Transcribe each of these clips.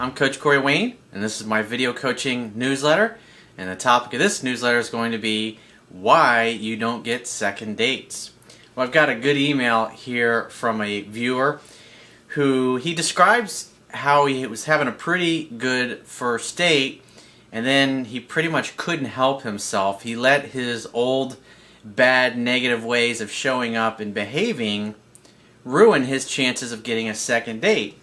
I'm Coach Corey Wayne, and this is my video coaching newsletter. And the topic of this newsletter is going to be why you don't get second dates. Well, I've got a good email here from a viewer who he describes how he was having a pretty good first date, and then he pretty much couldn't help himself. He let his old bad negative ways of showing up and behaving ruin his chances of getting a second date.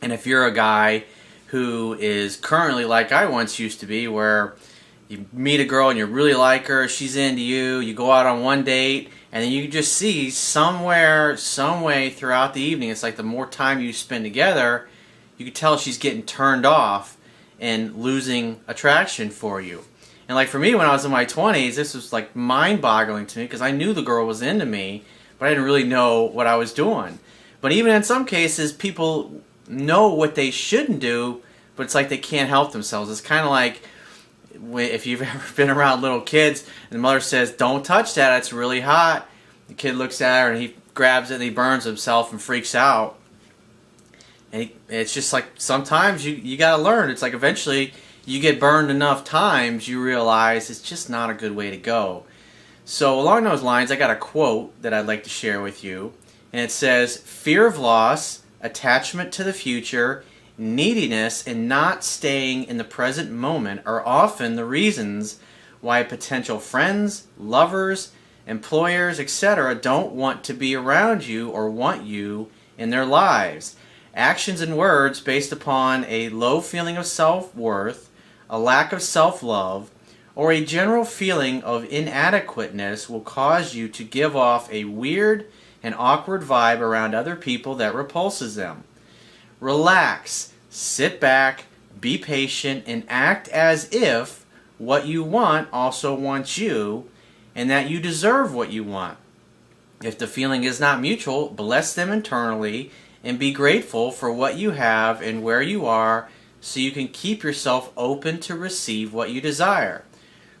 And if you're a guy who is currently like I once used to be, where you meet a girl and you really like her, she's into you, you go out on one date, and then you just see somewhere, some way throughout the evening, it's like the more time you spend together, you can tell she's getting turned off and losing attraction for you. And like for me, when I was in my 20s, this was like mind-boggling to me because I knew the girl was into me, but I didn't really know what I was doing. But even in some cases, people know what they shouldn't do, but it's like they can't help themselves. It's kind of like if you've ever been around little kids and the mother says, "Don't touch that, it's really hot." The kid looks at her and he grabs it and he burns himself and freaks out. And it's just like sometimes you got to learn. It's like eventually you get burned enough times, you realize it's just not a good way to go. So along those lines, I got a quote that I'd like to share with you. And it says, "Fear of loss, attachment to the future, neediness, and not staying in the present moment are often the reasons why potential friends, lovers, employers, etc. don't want to be around you or want you in their lives. Actions and words based upon a low feeling of self-worth, a lack of self-love, or a general feeling of inadequateness will cause you to give off a weird and awkward vibe around other people that repulses them. Relax, sit back, be patient, and act as if what you want also wants you, and that you deserve what you want. If the feeling is not mutual, bless them internally and be grateful for what you have and where you are so you can keep yourself open to receive what you desire.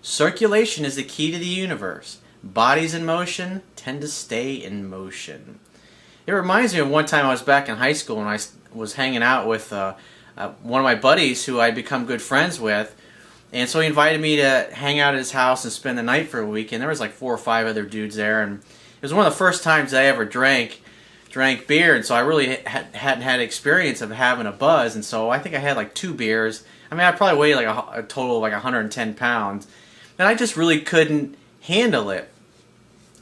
Circulation is the key to the universe. Bodies in motion tend to stay in motion." It reminds me of one time I was back in high school and I was hanging out with one of my buddies who I'd become good friends with. And so he invited me to hang out at his house and spend the night for a week. And there was like 4 or 5 other dudes there. And it was one of the first times I ever drank beer. And so I really hadn't had experience of having a buzz. And so I think I had like 2 beers. I mean, I probably weighed like a total of like 110 pounds. And I just really couldn't handle it.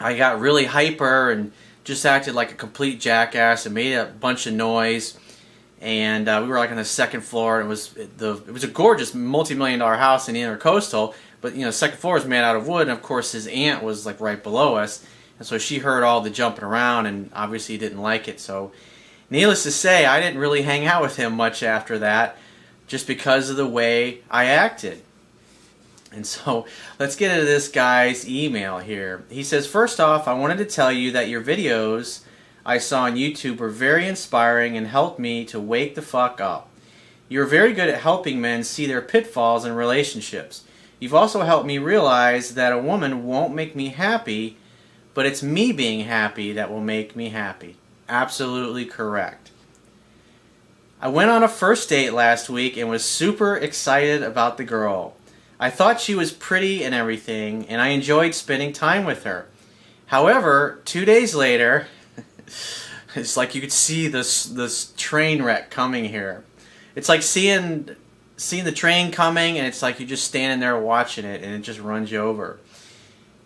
I got really hyper and just acted like a complete jackass and made a bunch of noise. And we were like on the 2nd floor. And it was a gorgeous multi-million-dollar house in the Intercoastal, but you know, the 2nd floor is made out of wood. And of course, his aunt was like right below us, and so she heard all the jumping around, and obviously didn't like it. So, needless to say, I didn't really hang out with him much after that, just because of the way I acted. And so let's get into this guy's email here. He says, "First off, I wanted to tell you that your videos I saw on YouTube were very inspiring and helped me to wake the fuck up. You're very good at helping men see their pitfalls in relationships. You've also helped me realize that a woman won't make me happy, but it's me being happy that will make me happy." Absolutely correct. "I went on a first date last week and was super excited about the girl. I thought she was pretty and everything, and I enjoyed spending time with her. However, 2 days later," it's like you could see this train wreck coming here. It's like seeing the train coming, and it's like you're just standing there watching it, and it just runs you over.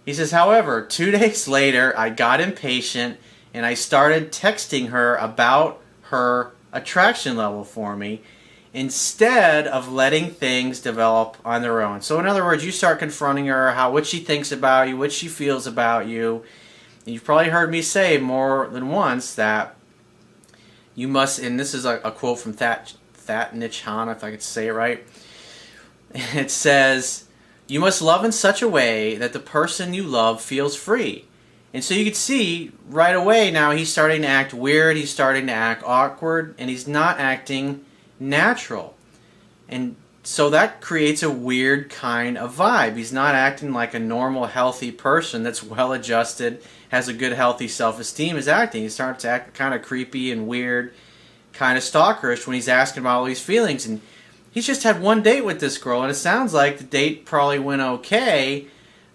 He says, "However, 2 days later, I got impatient, and I started texting her about her attraction level for me, instead of letting things develop on their own." So in other words, you start confronting her, what she thinks about you, what she feels about you. And you've probably heard me say more than once that you must, and this is a quote from Thich Nhat Hanh, if I could say it right. It says, "You must love in such a way that the person you love feels free." And so you can see right away now he's starting to act weird, he's starting to act awkward, and he's not acting natural. And so that creates a weird kind of vibe. He's not acting like a normal, healthy person that's well adjusted, has a good, healthy self-esteem is acting. He starts to act kind of creepy and weird. kind of stalkerish when he's asking about all these feelings. And he's just had one date with this girl, and it sounds like the date probably went okay,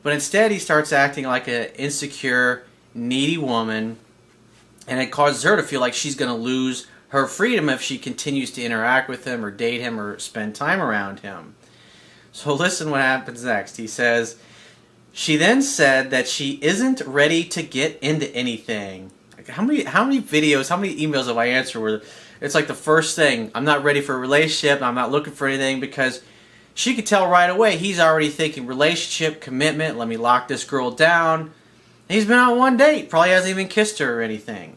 but instead he starts acting like an insecure, needy woman, and it causes her to feel like she's going to lose her freedom if she continues to interact with him or date him or spend time around him. So listen what happens next. He says, she then said that she isn't ready to get into anything. Like, how many videos, how many emails have I answered where it's like the first thing, I'm not ready for a relationship, I'm not looking for anything, because she could tell right away he's already thinking relationship, commitment, let me lock this girl down. And he's been on one date, probably hasn't even kissed her or anything.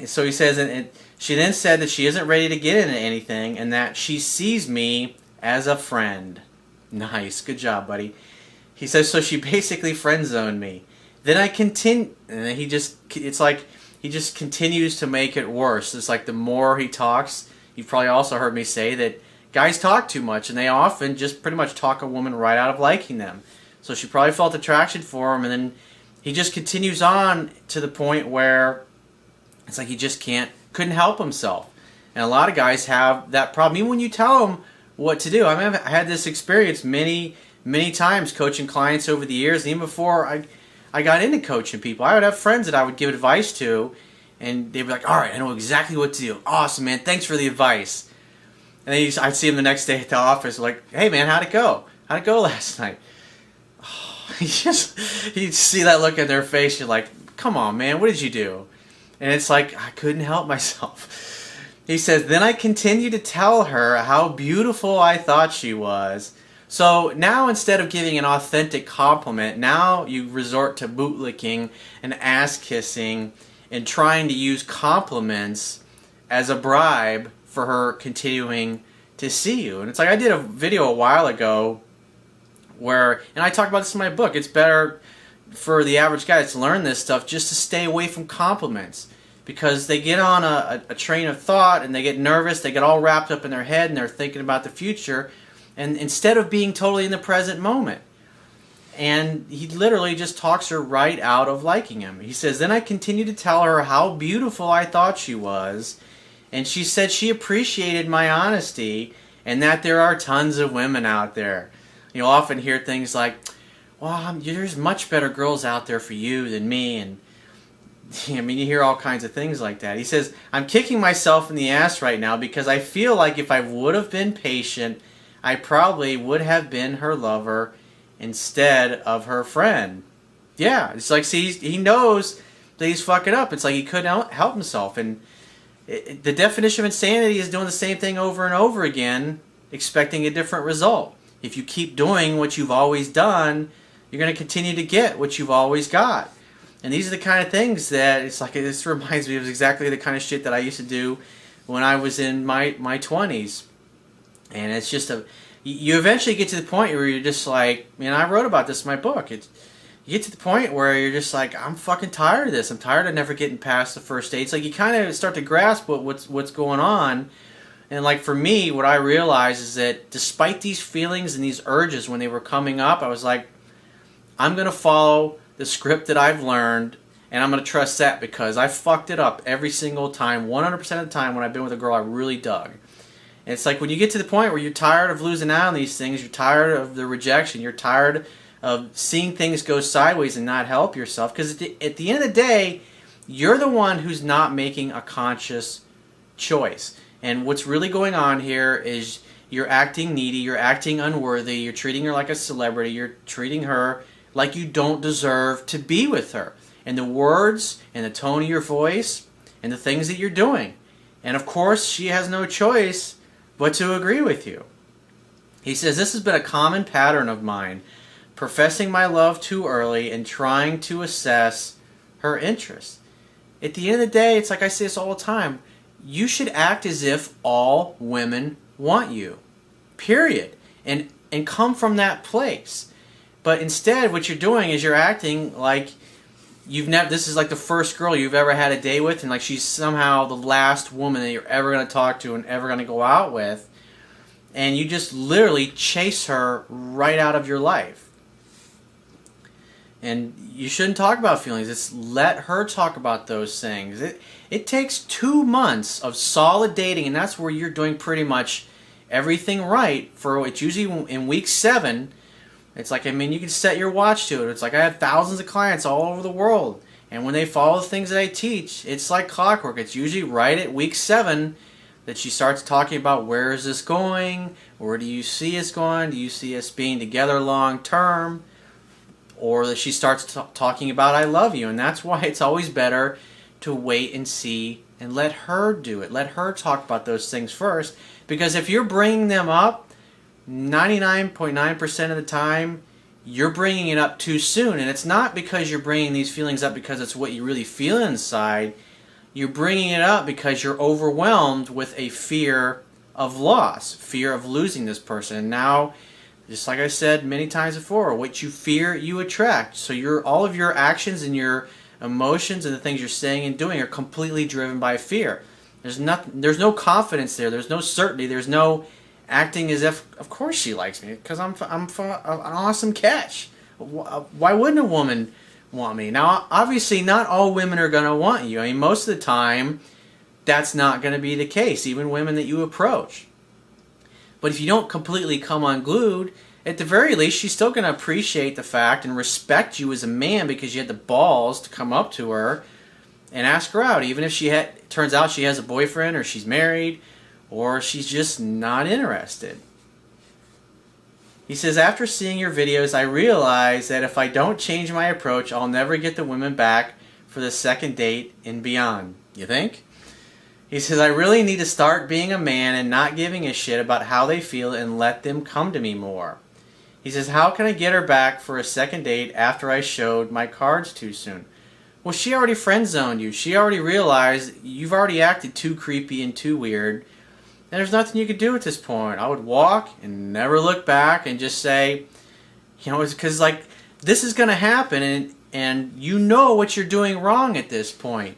So he says, and she then said that she isn't ready to get into anything and that she sees me as a friend. Nice, good job, buddy. He says, so she basically friend zoned me. Then I continue, and then he just continues to make it worse. It's like the more he talks, you've probably also heard me say that guys talk too much, and they often just pretty much talk a woman right out of liking them. So she probably felt attraction for him, and then he just continues on to the point where it's like he just couldn't help himself. And a lot of guys have that problem. Even when you tell them what to do. I mean, I've had this experience many times coaching clients over the years. And even before I got into coaching people, I would have friends that I would give advice to, and they'd be like, all right, I know exactly what to do. Awesome, man. Thanks for the advice. And then I'd see them the next day at the office, like, hey, man, how'd it go? How'd it go last night? Oh, you'd see that look in their face. You're like, come on, man, what did you do? And it's like, I couldn't help myself. He says, then I continued to tell her how beautiful I thought she was. So now instead of giving an authentic compliment, now you resort to bootlicking and ass kissing and trying to use compliments as a bribe for her continuing to see you. And it's like I did a video a while ago where, and I talk about this in my book, it's better for the average guy to learn this stuff just to stay away from compliments, because they get on a train of thought and they get nervous, they get all wrapped up in their head and they're thinking about the future, and instead of being totally in the present moment. And he literally just talks her right out of liking him. He says, then I continued to tell her how beautiful I thought she was, and she said she appreciated my honesty and that there are tons of women out there. You'll often hear things like, well, there's much better girls out there for you than me, and I mean, you hear all kinds of things like that. He says, I'm kicking myself in the ass right now because I feel like if I would have been patient, I probably would have been her lover instead of her friend. Yeah, it's like, see, he knows that he's fucking up. It's like he couldn't help himself. And the definition of insanity is doing the same thing over and over again, expecting a different result. If you keep doing what you've always done, you're going to continue to get what you've always got. And these are the kind of things that, it's like, this reminds me of exactly the kind of shit that I used to do when I was in my 20s. And it's just you eventually get to the point where you're just like, man, I wrote about this in my book. You get to the point where you're just like, I'm fucking tired of this. I'm tired of never getting past the first date. It's like you kind of start to grasp what's going on. And like for me, what I realized is that despite these feelings and these urges when they were coming up, I was like, I'm going to follow the script that I've learned, and I'm going to trust that, because I fucked it up every single time, 100% of the time when I've been with a girl I really dug. And it's like when you get to the point where you're tired of losing out on these things, you're tired of the rejection, you're tired of seeing things go sideways and not help yourself, because at the end of the day, you're the one who's not making a conscious choice. And what's really going on here is you're acting needy, you're acting unworthy, you're treating her like a celebrity, you're treating her like you don't deserve to be with her. And the words and the tone of your voice and the things that you're doing. And of course, she has no choice but to agree with you. He says, this has been a common pattern of mine, professing my love too early and trying to assess her interests. At the end of the day, it's like I say this all the time, you should act as if all women want you. Period. And come from that place. But instead, what you're doing is you're acting like this is like the first girl you've ever had a date with, and like she's somehow the last woman that you're ever going to talk to and ever going to go out with. And you just literally chase her right out of your life. And you shouldn't talk about feelings. It's let her talk about those things. It takes 2 months of solid dating, and that's where you're doing pretty much everything right. For it's usually in week 7. It's like, I mean, you can set your watch to it. It's like I have thousands of clients all over the world, and when they follow the things that I teach, it's like clockwork. It's usually right at week 7 that she starts talking about, where is this going? Where do you see us going? Do you see us being together long term? Or that she starts talking about I love you. And that's why it's always better to wait and see and let her do it. Let her talk about those things first. Because if you're bringing them up, 99.9% of the time, you're bringing it up too soon. And it's not because you're bringing these feelings up because it's what you really feel inside. You're bringing it up because you're overwhelmed with a fear of loss, fear of losing this person. And now, just like I said many times before, what you fear, you attract. So all of your actions and your emotions and the things you're saying and doing are completely driven by fear. There's no confidence there. There's no certainty. There's no acting as if, of course she likes me, because I'm an awesome catch. Why wouldn't a woman want me? Now, obviously, not all women are going to want you. I mean, most of the time, that's not going to be the case, even women that you approach. But if you don't completely come unglued, at the very least, she's still going to appreciate the fact and respect you as a man because you had the balls to come up to her and ask her out, even if turns out she has a boyfriend or she's married or she's just not interested. He says, after seeing your videos, I realize that if I don't change my approach, I'll never get the women back for the second date and beyond. You think? He says, I really need to start being a man and not giving a shit about how they feel and let them come to me more. He says, how can I get her back for a second date after I showed my cards too soon? Well, she already friend-zoned you. She already realized you've already acted too creepy and too weird. And there's nothing you could do at this point. I would walk and never look back and just say, you know, it's because, like, this is going to happen and you know what you're doing wrong at this point.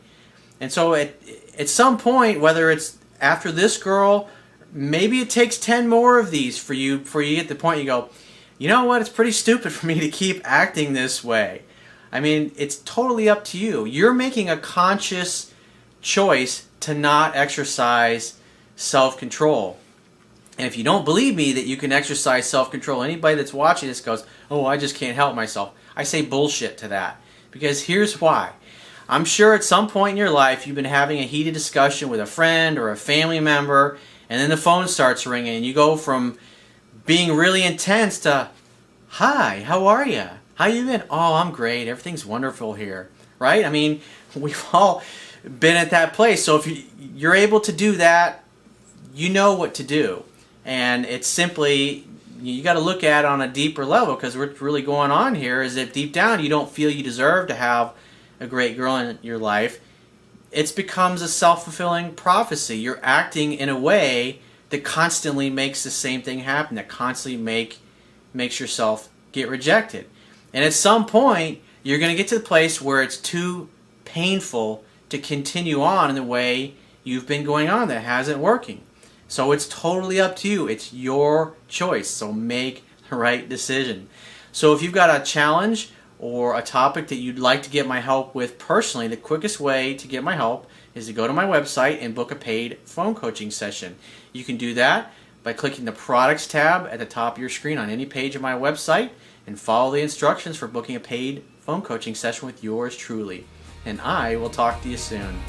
And so at some point, whether it's after this girl, maybe it takes 10 more of these for you before you get to the point you go, you know what, it's pretty stupid for me to keep acting this way. I mean, it's totally up to you. You're making a conscious choice to not exercise self-control. And if you don't believe me that you can exercise self-control, anybody that's watching this goes, oh, I just can't help myself. I say bullshit to that. Because here's why. I'm sure at some point in your life you've been having a heated discussion with a friend or a family member, and then the phone starts ringing and you go from being really intense to, hi, how are you? How you been? Oh, I'm great. Everything's wonderful here. Right? I mean, we've all been at that place. So if you're able to do that, you know what to do. And it's simply, you got to look at it on a deeper level, because what's really going on here is that deep down you don't feel you deserve to have a great girl in your life. It becomes a self-fulfilling prophecy. You're acting in a way that constantly makes the same thing happen, that constantly makes yourself get rejected. And at some point, you're going to get to the place where it's too painful to continue on in the way you've been going on that hasn't working. So it's totally up to you. It's your choice. So make the right decision. So if you've got a challenge or a topic that you'd like to get my help with personally, the quickest way to get my help is to go to my website and book a paid phone coaching session. You can do that by clicking the products tab at the top of your screen on any page of my website and follow the instructions for booking a paid phone coaching session with yours truly. And I will talk to you soon.